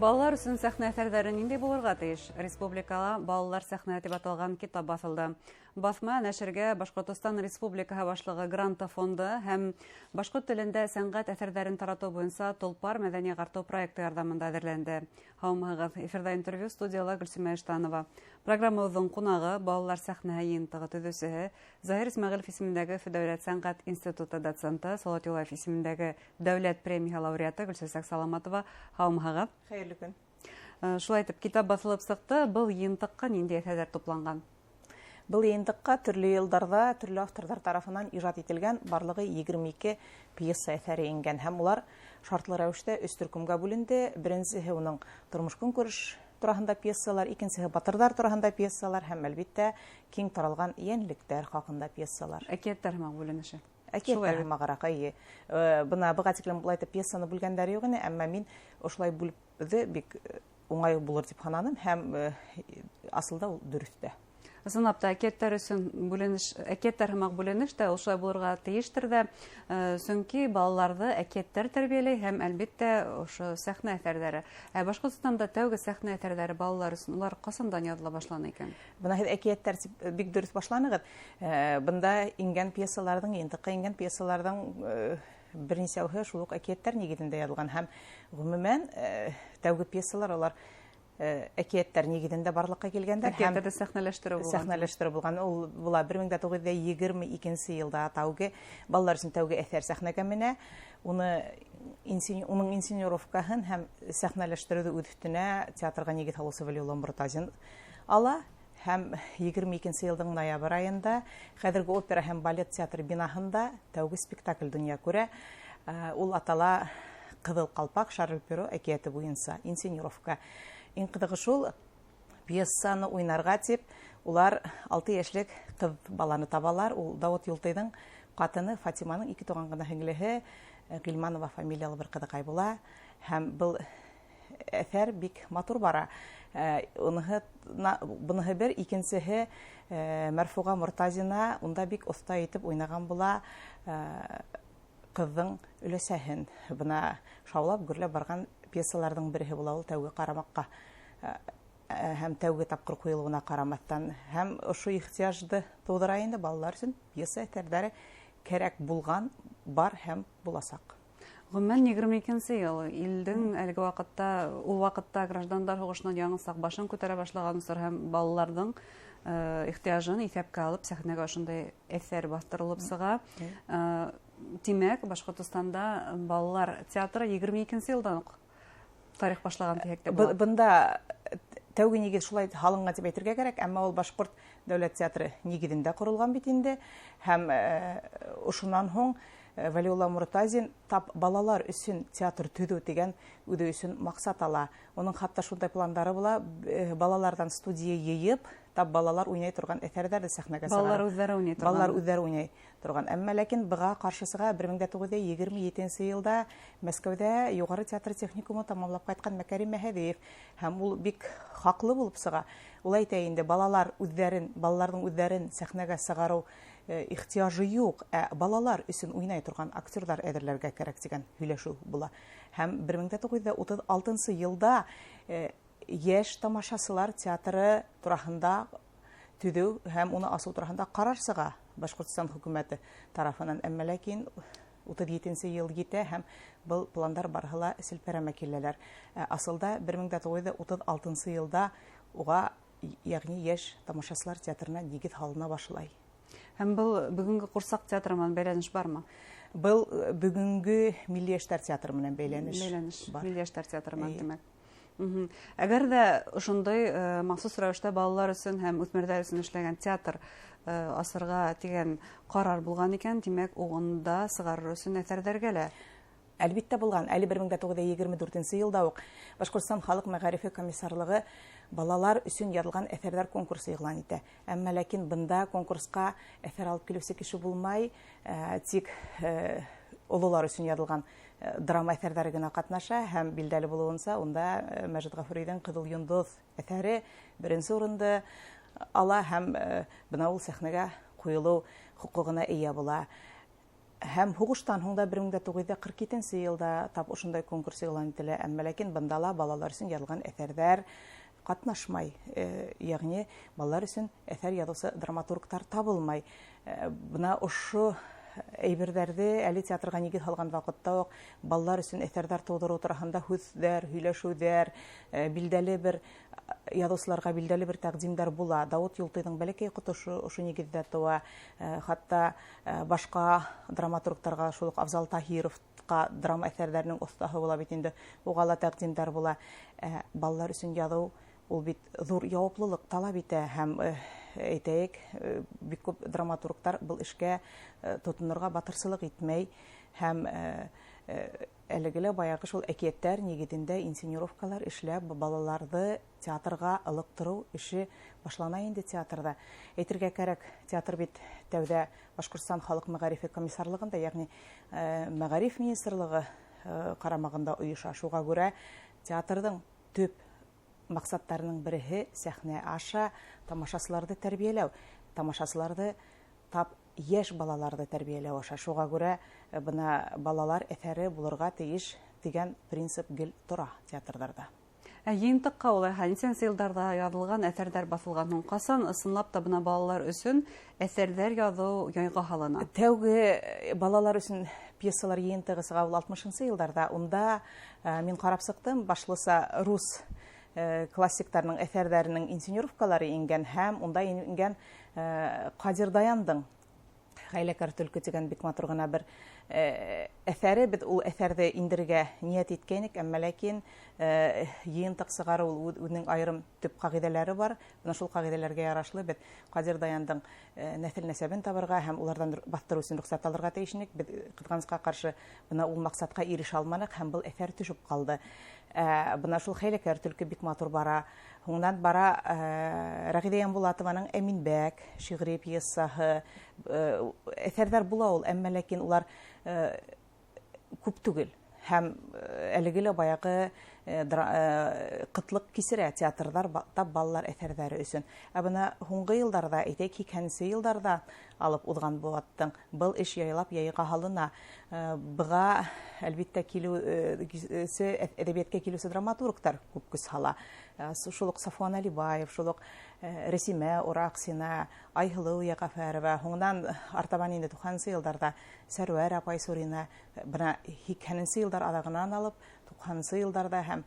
Балалар өсөн сәхнә әсәрләре нинди булырга тиеш? Республикала балалар сәхнә дип аталган китап басылды. Басма нәшергә Башкортстан Республикаһы башлыгы гранты фонды һәм башкорт телендә сәнгать әсәрләрен тарату буенча Толпар мәдәни арту проекты ярдәмендә әзерләнде. Һаумыгыз, эфирда интервью студияла Гөлсемә Эштанова. Программабызның кунагы балалар сәхнә йыйынтыгы төзүчесе, Заһир Исмәгыйлев исемендәге Дәүләт сәнгать институты доценты, Солат Юлаев исемендәге Дәүләт премия лауреаты Гөлсәсәк Саламатова. Һаумыгыз. Хәерле көн. Шулай итеп, китап басылып сыкты. Был йыйынтыкка нинди әсәрләр тупланган? Бұл йыйынтыкка төрле елдарда төрле авторлар тарафынан иҗат ителгән барлыгы 22 пьеса әсәре ингән һәм улар шартлы рәвештә өч төркемгә бүленде. Беренчеһе уның тормыш-көнкүреш турында пьесалар, икенчеһе батырлар турында пьесалар һәм әлбәттә киң таралган яньлектәр хакында пьесалар. Әкиятләр һәм бүленеше. Әкиятләр магыракай. Бына быга тиклем булай итеп пьесаны бүлгәннәр юк ине, әмма мин ошлай бүлепде бик уңай булыр дип хананым һәм асылда ул дөрестә. Сынапта әкиятләр өсөн бүленеш, әкиятләр һәм бүленеш тә ошай булырга тиештер дә, чөнки балаларны әкиятләр тәрбияләй һәм әлбәттә ошо сәхнә әсәрләре. Башкортстанда тәүге сәхнә әсәрләре балалар өсөн улар касандан языла башланы икән? Бына әкиятләр бик дөрес башланыгыз. Бында ингән пьесаларның, йыйынтыкка ингән пьесаларның беренчәүһе шул ук әкиятләр нигезендә язылган һәм гомумән тәүге пьесалар алар әкиятләр нигезендә барлыкка килгәндәр һәм сәхнәләштерү булган. Ул була 1922 елда тәүге балалар өчен тәүге әсәр сәхнәгә менә. Уның инсценировкаһын һәм сәхнәләштерүне үз өстенә театрга нигез алучы Валиулла Муртазин ала һәм 22 елның ноябрь айында хәзерге опера һәм балет театры бинаһында тәүге спектакль дөнья күрә. Ул атала Кызыл калпак Шарль Перро әкияте буенча инсценировка. Иң кызыгы шул, пьесаны уйнарга дип, улар 6 яшьлек кыз баланы табалар. Ул Давыт Юлтайның катыны Фатиманың 2 туган гына һеңлеһе Гыйльманова фамилиялы бер кызыкай була. Һәм был әсәр бик матур бара. Буныһы бер, икенчеһе Мәрфуга Муртазина, унда бик оста итеп уйнаган була кызның өләсәһен. Бына шаулап гөрләп барган пьесаларның бере була ул тәүге карамакка. Һәм тәүге тапкыр куелуына карамастан һәм ошо ихтиҗды тудыра инде балалар өчен пьеса әсәрләре кирәк булган, бар һәм буласак. Гомумән 22 ел илдән әлеге вакытта, ул вакытта граждандар сугышыннан яңысак башын күтәрә башлаган сыр һәм балаларның ихтиҗын исәпкә алып сәхнәгә шундай әсәр бастырылып сыга. Димәк, Башкортстанда балалар театры 22 елдан ук тарих башлаган тиһәктә була. Бында тәүге нигез шулай халынган дип әйтергә кирәк, әмма ул Башкорт дәүләт театры нигезендә корылган бит инде. Һәм ушуннан һоң Валиулла Муртазин тап балалар өчен театр төзү дигән үзе өчен максат ала. Оның хатта шундай пландары була, балалардан студия йыйып, тап балалар уйнай торган әсәрләрне сәхнәгә сыгара. Балалар үзләре уйный торган. Балалар үзләре уйный торган. Әмма ләкин быга каршысыга 1927 елда Мәскәүдә югары театр техникумы тәмамлап кайткан Мәкәрим Мәһәдиев һәм ул бик хаклы булып сыга. Ул әйтә инде, балаларның үзләрен сәхнәгә сыгару ихтиҗы юк, балалар өчен уйнай торган актерлар әзерләргә кирәк дигән һөйләшү була. Һәм 1936 елда яшь тамашачылар театры турында төзү һәм уны асу турында карар чыга Башкортстан хөкүмәте тарафынан. Әмма ләкин 37 ел җитә һәм был пландар барһыла селпәрәмә киләләр. Асылда 1936 елда уга, ягъни яшь тамашачылар театрына нигез халына башлай. Һәм был бүгенге Курсак театры менән бәйләнеш бармы? Был бүгенге Милли яшьләр театры менән бәйләнеш бар. Милли яшьләр театры менән димәк. Әгәр дә ошондай махсус рәвештә балалар өчен һәм үсмерләр өчен эшләгән театр асырга дигән карар булган икән, димәк, угында сыгарыр өчен әсәрләргә лә әлбәттә булган. Әле 1924 елда ук Башкортстан халык мәгарифе комиссарлыгы балалар өчен язылган әсәрләр конкурсы игълан итә. Әмма ләкин бында конкурска әсәр алып килүче кеше булмай, тик олылар өчен язылган драма әсәрләре генә катнаша һәм билдәле булуынча, унда Мәҗит Гафурийның Кызыл йондыз әсәре беренче урынды ала һәм бына ул сәхнәгә куелу хукугына ия була. Һәм һугыштан һуң да 1942 елда тап ошондай конкурс игълан ителә, әмма ләкин бында ла балалар өчен язылган әсәрҙәр катнашмай, ягъни балалар өчен әсәр язучы драматургтар табылмай. Бына ошо әйберҙәрҙе әле театрға нигеҙ һалган ваҡытта уҡ балалар өсөн әҫәрҙәр тыуҙырыу тураһында һүҙҙәр, һөйләшеүҙәр, билдәле бер яҙыусыларға билдәле бер тәҡдимдәр була. Дауыт Юлтыйҙың бәләкәй ҡото ошо нигеҙҙә тыуа. Хатта башҡа драматургтарға, шул уҡ Авзал Таһировҡа драма әҫәрҙәренең оҫтаһы була бит инде. Уға ла тәҡдимдәр була. Балалар өсөн яҙыу ул бит ҙур яуаплылыҡ талап итә һәм әйтәйек, бик күп драматургтар был эшкә тотонорға батырсылыҡ итмәй һәм әлегелә баяғы шул әкиәттәр нигеҙендә инсценировкалар эшләп балаларҙы театрға ылыҡтырыу эше башлана инде театрҙа. Әйтергә кәрәк, театр бит тәүҙә Башҡортостан халыҡ мәғарифы комиссарлығында, йәғни мәғариф министрлығы ҡарамағында ойоша. Шуға күрә театрҙың төп маҡсаттарының береһе сәхнә аша тамашасыларҙы тәрбиәләү. Тамашасыларҙы тап йәш балаларҙы тәрбиәләү аша. Шуға күрә бына балалар әҫәре булырға тейеш дигән принцип гел тора театрҙарҙа. Йыйынтыҡҡа улайһа, нисәнсе йылдарҙа яҙылған әҫәрҙәр баҫылған һуң, ҡасан ысынлап та бына балалар өсөн әҫәрҙәр яҙыу яйға һалына? Тәүге балалар өсөн пьесалар йыйынтығы сыға ул 60-нсы йылдарҙа. Унда мин ҡарап сыҡтым, башлыса рус классиктарының әҫәрҙәренең инсценировкалары ингән һәм унда ингән Ҡадир Даяндың «Ғаиләкәр төлкө» тигән бик матур ғына бер әҫәре. Беҙ ул әҫәрҙе индергә ниәт иткәйнек, әммә ләкин йыйынтыҡ сығарыу үҙенең айырым төп ҡағиҙәләре бар. Бына шул ҡағиҙәләргә ярашлы беҙ Ҡадир Даяндың нәҫел-нәсәбен табырға һәм уларҙан баҫтырыу өсөн рөхсәт алырға тейеш инек. Беҙ ҡыҙғанысҡа ҡаршы бына ул маҡсатҡа ирешә алманыҡ һәм был әҫәр төшөп ҡалды. Бына шул «Хәйләкәр төлкө» бик матур бара. Һуңынан бара Рәғиҙә Янбулатованың «Әминбәк» шиғри пьесаһы. Әҫәрҙәр була ул, әммә ләкин улар күп түгел. Һәм әлеге лә баяғы ҡытлыҡ кисерә театрҙар тап балалар әҫәрҙәре өсөн. Бына һуңғы йылдарҙа, әйтәйек, 80-нсе йылдарҙа алып уҙған Булаттың был эш яйлап яйға һалына. Быға әлбиттә әҙәбиәткә килеүсе драматургтар күп көс һала. Шул уҡ Сафуан Алибаев, шул уҡ Рәсимә Урақсина, Айһылыу Яғафәрова, һуңынан артабан инде 90-нсы йылдарҙа Сәрүәр апай Сурина, бына 80-нсе йылдар аҙағынан алып 90-нсы йылдарҙа һәм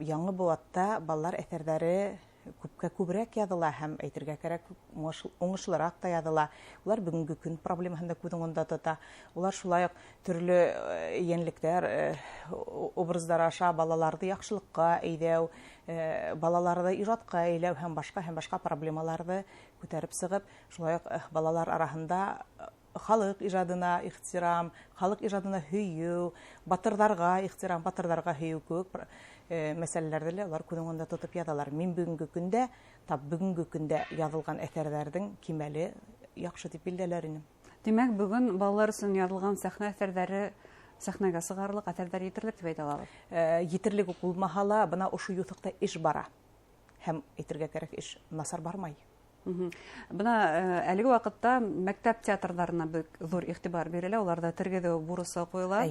яңы Булатта балалар әҫәрҙәре күпкә күберәк яҙыла һәм әйтергә кәрәк, уңышлыраҡ та яҙыла. Улар бөгөнгө көн проблемаһында күҙ уңында тота. Улар шулай уҡ төрлө йәнлектәр, образдар аша балаларҙы яҡшылыҡҡа әйҙәү, балаларҙы ижадҡа әйләү һәм башҡа проблемаларҙы күтәреп сығып, шулай уҡ балалар араһында халыҡ ижадына ихтирам, халыҡ ижадына һөйөү, батырҙарға ихтирам, батырҙарға һөйөү кеүек мәсьәләләрҙе лә улар күҙ уңында тотоп яҙалар. Мин бүгөнгө көндә яҙылған әҫәрҙәрҙең кимәле яҡшы тип билдәләр инем. Димәк, бөгөн балалар өсөн яҙылған сәхнә әҫәрҙәре сәхнәгә сығарылыҡ, әҫәрҙәр етерлек тип әйтә алабыҙ. Етерлек булмаһа ла, бына ошо юҫыҡта эш бара. Һәм әйтергә кәрәк, эш насар бармай. Бына әлеге ваҡытта мәктәп театрҙарына бик ҙур иғтибар бирелә, уларҙа тергеҙеү бурысы ҡуйыла.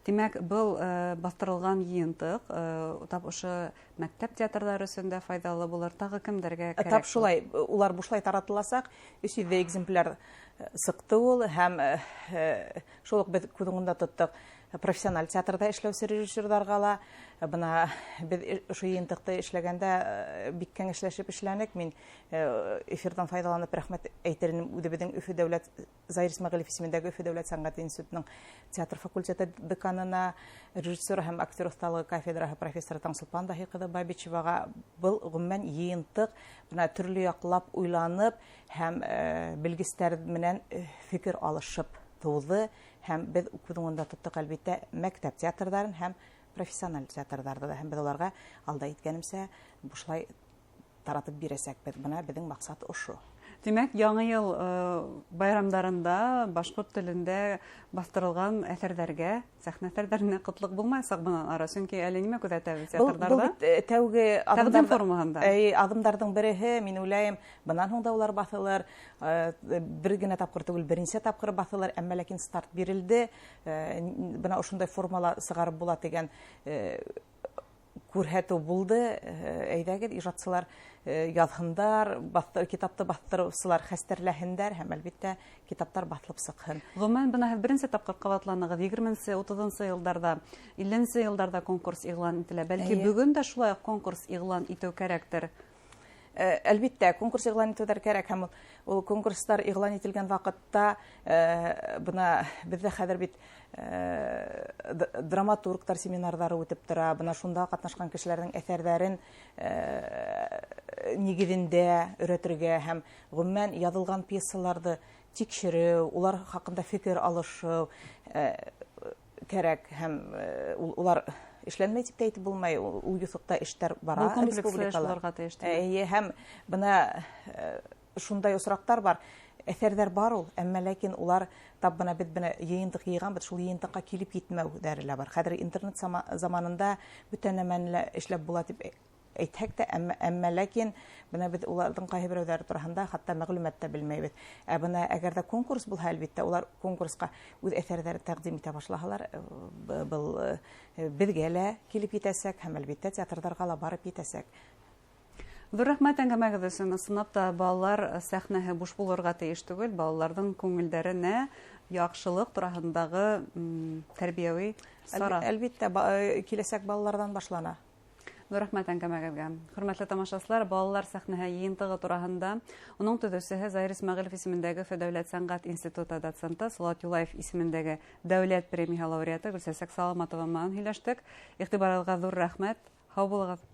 Тимәк, был баҫтырылған йыйынтыҡ тап ошо мәктәп театрҙары өсөн дә файҙалы булыр. Тағы кемдәргә кәрәк? Тап шулай, улар бушлай таратыласаҡ. 300 экземпляр сыҡты ул һәм шул уҡ беҙ күҙ уңында тоттоҡ. Профессиональ театрда эшләүсе режиссерҙарға ла бына беҙ ошо йыйынтыҡты эшләгәндә бик кәңәшләшеп эшләнек. Мин эфирҙан файҙаланып рәхмәт әйтер инем үҙебеҙҙең Өфө дәүләт Заир Исмәғилев исемендәге Өфө дәүләт сәнғәт институтының театр факультеты деканына, режиссер һәм актер оҫталығы кафедраһы профессоры Таңсулпан Даһи ҡыҙы Бабичеваға. Был ғөмүмән йыйынтыҡ бына төрлө яҡлап уйланып һәм белгестәр менән фекер алышып тыуҙы. Һәм беҙ күҙ уңында тоттоҡ әлбиттә мәктәп театрҙарын һәм профессиональ театрҙарҙы да. Һәм беҙ уларға алда иткәнемсә бушлай таратып бирәсәкбеҙ. Бына беҙҙең маҡсат ошо. Демәк, яңы ел байрамдарында башкорт телендә бастырылган әсәрҙәргә, сәхнә әсәрҙәренә ҡытлыҡ булмаясаҡ бынан ара, сөнки әле нимә күҙәтәбеҙ театрҙарда? Был бит тәүге Тәҡдим формаһында. Аҙымдарҙың береһе, мин уйлайым, бынан һуң да улар баҫылыр, бер генә тапҡыр түгел, беренсе тапҡыр баҫылыр, әммә ләкин старт бирелде, бына ошондай формала сығарып була тигән күрһәтеү булды. Әйҙәгеҙ, ижадсылар яҙһындар, китапты баҫтырыусылар хәстәрләһендәр һәм әлбиттә китаптар баҫылып сыҡһын. Ғөмүмән, бына һеҙ беренсе тапҡыр ҡабатланығыҙ, 20-нсе, 30-нсы йылдарҙа, 50-нсе йылдарҙа конкурс иғлан ителә. Бәлки бөгөн дә шулай конкурс иғлан итеү кәрәктер. Әлбиттә, конкурс иғлан итеүҙәр кәрәк һәм ул конкурстар иғлан ителгән ваҡытта бына беҙҙә хәҙер бит драматургтар семинарҙары үтеп тора, бына шунда ҡатнашҡан кешеләрҙең әҫәрҙәрен нигеҙендә өйрәтергә һәм ғөмүмән яҙылған пьесаларҙы тикшереү, улар хаҡында фекер алышыу кәрәк һәм улар эшләнмәй тип тә әйтеп булмай, ул юҫыҡта эштәр бара республикала. Һәм бына шундай осраҡтар бар, әҫәрҙәр бар ул, әммә ләкин улар тап бына беҙ бына йыйынтыҡ йыйғанбыҙ, шул йыйынтыҡҡа килеп етмәүҙәре лә бар. Хәҙер интернет заманында бөтә нәмәне лә эшләп була тип әйтһәк тә, әммә ләкин бына беҙ уларҙың ҡайһы берәүҙәре тураһында хатта мәғлүмәт тә белмәйбеҙ. Бына әгәр ҙә конкурс булһа, әлбиттә, улар конкурсҡа үҙ әҫәрҙәрен тәҡдим итә башлаһалар, был беҙгә лә килеп етәсәк һәм әлбиттә театрҙарға ла барып етәсәк. Ҙур рәхмәт әңгәмәгеҙ өсөн. Ысынлап та балалар сәхнәһе буш булырға тейеш түгел, балаларҙың күңелдәренә яҡшылыҡ тураһындағы тәрбиәүи сара. Әлбиттә, киләсәк балаларҙан башлана. Ҙур рәхмәт әңгәмәгеҙгә. Хөрмәтле тамашасылар, балалар сәхнәһе йыйынтығы тураһында уның төҙөүсеһе Заир Исмәғилев исемендәге Фәдәүләт сәнғәт институты доценты, Салауат Юлаев исемендәге дәүләт премия лауреаты Гөлсәсәк Саламатова менән һөйләштек. Иғтибарығыҙға ҙур рәхмәт. Һау булығыҙ.